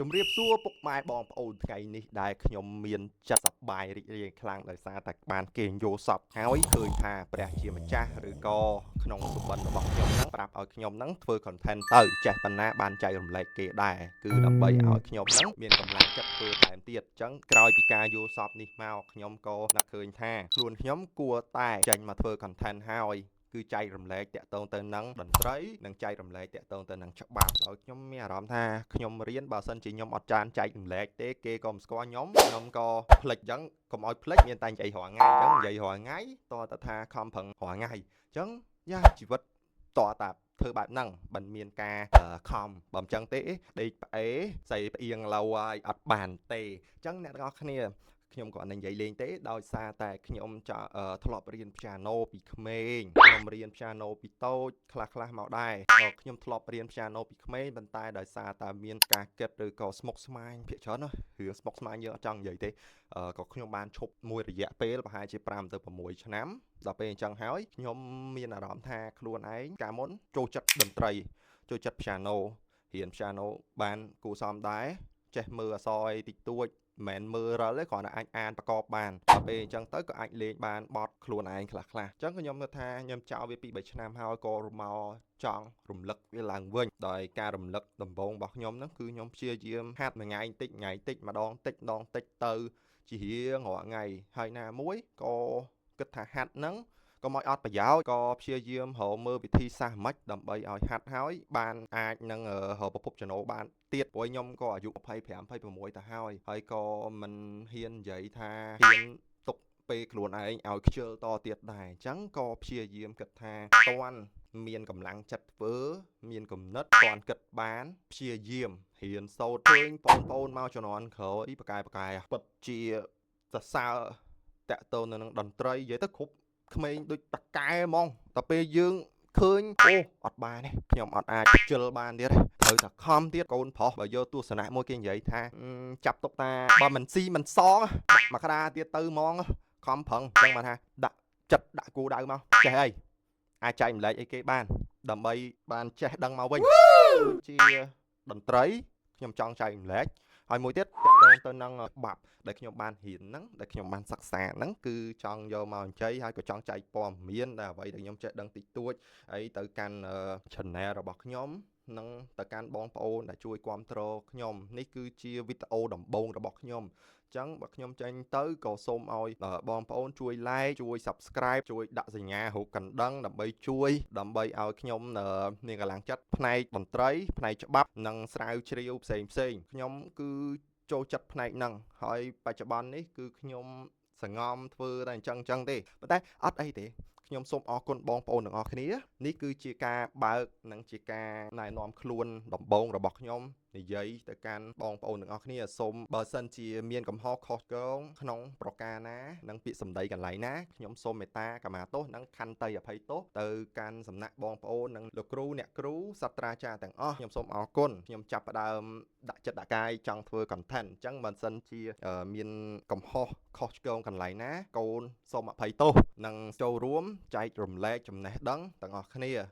ជំរាបសួរពុកម៉ែបងប្អូនថ្ងៃនេះដែលខ្ញុំមានចិត្តសប្បាយរីករាយខ្លាំងដោយសារតែបានគេងយល់សពហើយឃើញថាព្រះជាម្ចាស់ឬក៏ក្នុងសុបិនរបស់ខ្ញុំហ្នឹងប្រាប់ឲ្យខ្ញុំហ្នឹងធ្វើ content ទៅចេះប៉ុណ្ណាបានចែករំលែកគេដែរគឺដើម្បីឲ្យខ្ញុំហ្នឹងមានកម្លាំងចិត្តធ្វើថែមទៀតអញ្ចឹងក្រោយពីការយល់សពនេះមកខ្ញុំក៏នឹកឃើញថាខ្លួនខ្ញុំគួរតែចេញមកធ្វើ content ហើយគឺចែករំលែកតាក់ទងទៅនឹងតន្ត្រីនិងចែករំលែកតាក់ទងទៅនឹងច្បាប់ដោយខ្ញុំមានអារម្មណ៍ថាខ្ញុំរៀនបើសិនជាខ្ញុំអត់ចានចែករំលែកទេគេក៏មិនស្គាល់ខ្ញុំក៏ភ្លេចអញ្ចឹងកុំឲ្យភ្លេចមានតែនិយាយរាល់ថ្ងៃអញ្ចឹងនិយាយរាល់ថ្ងៃតើថាខំប្រឹងរាល់ថ្ងៃអញ្ចឹងយ៉ាជីវិតតើតាធ្វើបែបហ្នឹងមិនមានការខំបើមិនចឹងទេដេកផ្អេស្អីផ្អៀងឡូវហើយអត់បានទេអញ្ចឹងអ្នកទាំងអស់គ្នាខ្ញុំក៏និយាយលេងទេដោយសារតែខ្ញុំធ្លាប់រៀនព្យ៉ាណូពីក្មេងខ្ញុំរៀនព្យ៉ាណូពីតូចខ្លះមកដែរខ្ញុំធ្លាប់រៀនព្យ៉ាណូពីក្មេងប៉ុន្តែដោយសារតែមានការគិតឬក៏ស្មុគស្មាញភាគច្រើនណារឿងស្មុគស្មាញយើងអត់ចង់និយាយទេក៏ខ្ញុំបានឈប់មួយរយៈពេលប្រហែលជា5ទៅ6ឆ្នាំដល់ពេលអញ្ចឹងហើយខ្ញុំមានអារម្មណ៍ថាខ្លួនឯងកាលមុនចូលចិត្តតន្ត្រីចូលចិត្តព្យ៉ាណូរៀនព្យ៉ាណូបានគួរសមដែរចេះមើលអក្សរអីតិចតួចមិនមើលរិលទេគ្រាន់តែអាចអានប្រកបបានដល់ពេលអញ្ចឹងទៅក៏អាចលេងបានបត់ខ្លួនឯងខ្លះអញ្ចឹងខ្ញុំគិតថាខ្ញុំចោលវា2 3ឆ្នាំហើយក៏មកចង់រំលឹកវាឡើងវិញដោយការរំលឹកដំបូងរបស់ខ្ញុំហ្នឹងគឺខ្ញុំព្យាយាមហាត់មួយថ្ងៃតិចម្ដងតិចទៅជារៀងរាល់ថ្ងៃហើយណាមួយក៏គិតថាហាត់ហ្នឹងក៏មកអត់ប្រយោជន៍ក៏ព្យាយាមរកមើលវិធីសាស្ត្រម៉េចដើម្បីឲ្យហាត់ហើយបានអាចនឹងរកប្រភពចំណូលបានទៀតព្រោះខ្ញុំក៏អាយុ25 26ទៅហើយក៏មិនហ៊ាននិយាយថាហ៊ានទុកពេលខ្លួនឯងឲ្យខ្ជិលតទៀតដែរអញ្ចឹងក៏ព្យាយាមគិតថាតន់មានកម្លាំងចិត្តធ្វើមានគំនិតតន់គិតបានព្យាយាមរៀនសូត្រឃើញបងប្អូនមកជំនាន់ក្រោយបកែពិតជាសរសើរតាក់ទងនឹងតន្ត្រីនិយាយទៅគ្រប់ក្មេងដូចតកែហ្មងតែពេលយើងឃើញអូអត់បានទេខ្ញុំអត់អាចជិលបានទៀតទេត្រូវតែខំទៀតកូនប្រុសបើយកទស្សនៈមួយគេនិយាយថាចាប់ទុកតាបើមិនស៊ីមិនសងដាក់មកក្តារទៀតទៅហ្មងខំប្រឹងអញ្ចឹងបានថាដាក់ចិត្តដាក់គោលដៅមកចេះអីអាចចែកម្លែកអីគេបានដើម្បីបានចេះដឹងមកវិញដូចជាតន្ត្រីខ្ញុំចង់ចែកម្លែកហើយមួយទៀតតកតងទៅនឹងបាប់ដែលខ្ញុំបានរៀនហ្នឹងដែលខ្ញុំបានសិក្សាហ្នឹងគឺចង់យកមកអញ្ជើញហើយក៏ចង់ចែកព័ត៌មានដែលអ្វីដែលខ្ញុំចេះដឹងតិចតួចហើយទៅកាន់ channel របស់ខ្ញុំនិងទៅកាន់បងប្អូនដែលជួយគ្រប់គ្រងខ្ញុំនេះគឺជាវីដេអូដំបូងរបស់ខ្ញុំអញ្ចឹងបើខ្ញុំចេញទៅក៏សូមឲ្យបងប្អូនជួយ like ជួយ subscribe ជួយដាក់សញ្ញារូបកណ្ដឹងដើម្បីឲ្យខ្ញុំមានកម្លាំងចិត្តផ្នែកតន្ត្រីផ្នែកច្បាប់និងស្រាវជ្រាវផ្សេងខ្ញុំគឺចូលចិត្តផ្នែកហ្នឹងហើយបច្ចុប្បន្ននេះគឺខ្ញុំសង្ងំធ្វើតែអញ្ចឹងទេប៉ុន្តែអត់អីទេខ្ញុំសូមអរគុណបងប្អូនទាំងអស់គ្នានេះគឺជាការបើកនិងជាការណែនាំខ្លួនដំបូងរបស់ខ្ញុំនិយាយទៅកាន់បងប្អូនទាំងអស់គ្នាសូមបើសិនជាមានកំហុសខុសឆ្គងក្នុងប្រការណានិងពាក្យសម្ដីកន្លែងណាខ្ញុំសូមមេត្តាកម្មាទោសនិងខន្តីអភ័យទោសទៅកាន់សំណាក់បងប្អូននិងលោកគ្រូអ្នកគ្រូសាស្ត្រាចារ្យទាំងអស់ខ្ញុំសូមអរគុណខ្ញុំចាប់ផ្ដើមដាក់ចិត្តដាក់កាយចង់ធ្វើ content អញ្ចឹងបើសិនជាមានកំហុសខុសឆ្គងកន្លែងណាកូនសូមអភ័យទោសនិងចូលរួមចែករំលែកចំណេះដឹងទាំងអស់គ្នា